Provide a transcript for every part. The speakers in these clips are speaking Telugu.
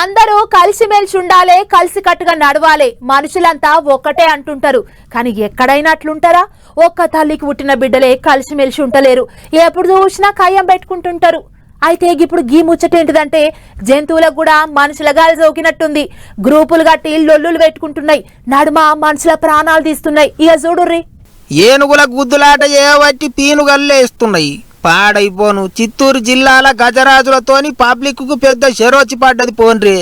అందరూ కలిసిమెలిసి ఉండాలి, కలిసికట్టుగా నడవాలి, మనుషులంతా ఒక్కటే అంటుంటారు. కానీ ఎక్కడైనా అట్లుంటారా? ఒక్క తల్లికి పుట్టిన బిడ్డలే కలిసిమెలిసి ఉంటలేరు, ఎప్పుడు చూసినా కయ్యం పెట్టుకుంటుంటారు. అయితే ఇప్పుడు గీ ముచ్చట ఏంటిదంటే జంతువులకు కూడా మనుషుల గాలి సోకినట్టుంది. గ్రూపులు కట్టి లొల్లులు పెట్టుకుంటున్నాయి, నడుమ మనుషుల ప్రాణాలు తీస్తున్నాయి. ఇక చూడుర్రి, ఏనుగుల గుద్దులాట ఏవట్టి పీనుగల్లేస్తున్నాయి. పాడైపోను చిత్తూరు జిల్లాల గజరాజులతోని పబ్లిక్ కు పెద్ద షెరోచి పడ్డది పోన్రే.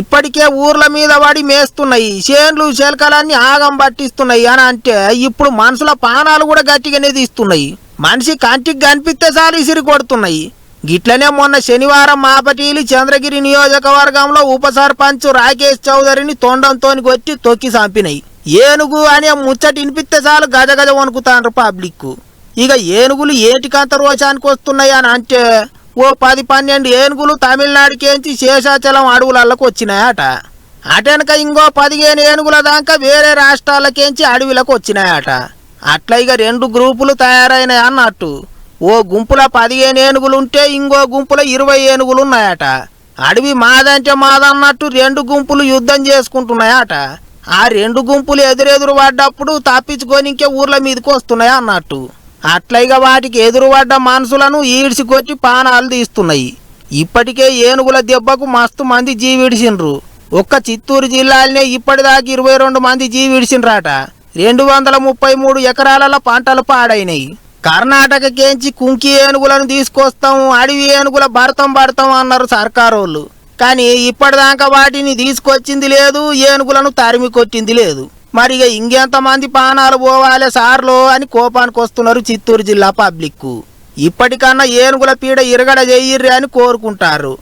ఇప్పటికే ఊర్ల మీద పడి మేస్తున్నాయి, చేన్లు చెలకలన్నీ ఆగం పట్టిస్తున్నాయి అని అంటే ఇప్పుడు మనుషుల పానాలు కూడా గట్టిగానే తీస్తున్నాయి. మనిషి కంటికి కనిపిస్తే చాలు ఇసిరి కొడుతున్నాయి. గిట్లనే మొన్న శనివారం మాపటీలి చంద్రగిరి నియోజకవర్గంలో ఉప సర్పంచ్ రాకేష్ చౌదరిని తొండంతోని కొట్టి తొక్కి చంపినాయి. ఏనుగు అనే ముచ్చట వినిపిస్తే చాలు గజగజ వణుకుతాండ్రు పబ్లిక్. ఇక ఏనుగులు ఏటికంత రోషానికి వస్తున్నాయి అని అంటే ఓ 10-12 ఏనుగులు తమిళనాడుకేంచి శేషాచలం అడవులకు వచ్చినాయట. అటెనక ఇంకో 15 ఏనుగుల దాకా వేరే రాష్ట్రాలకేంచి అడవిలకు వచ్చినాయట. అట్లా ఇక 2 గ్రూపులు తయారైనాయి అన్నట్టు. ఓ గుంపుల 15 ఏనుగులుంటే ఇంకో గుంపుల 20 ఏనుగులున్నాయట. అడవి మాదంటే మాదన్నట్టు 2 గుంపులు యుద్ధం చేసుకుంటున్నాయట. ఆ 2 గుంపులు ఎదురెదురు పడ్డప్పుడు తప్పించుకొని ఇంకే ఊర్ల మీదకి వస్తున్నాయి అన్నట్టు. అట్లయిగా వాటికి ఎదురుపడ్డ మనుషులను ఈడ్చి కొట్టి పానాలు తీస్తున్నాయి. ఇప్పటికే ఏనుగుల దెబ్బకు మస్తు మంది జీవిడిసిండ్రు. ఒక్క చిత్తూరు జిల్లాలనే ఇప్పటిదాకా 22 మంది జీవిడిసిండ్రాట. 233 ఎకరాల పంటలు పాడైనాయి. కర్ణాటకకేంచి కుంకి ఏనుగులను తీసుకొస్తాం, అడవి ఏనుగుల భర్తం అన్నారు సర్కారోళ్ళు. కానీ ఇప్పటిదాకా వాటిని తీసుకొచ్చింది లేదు, ఏనుగులను తరిమి కొట్టింది లేదు. మరి ఇక ఇంకెంతమంది పానాలు పోవాలి సార్లో అని కోపానికి వస్తున్నారు చిత్తూరు జిల్లా పబ్లిక్. ఇప్పటికన్నా ఏనుగుల పీడ ఇరగడ చెయ్యిర్రి అని కోరుకుంటారు.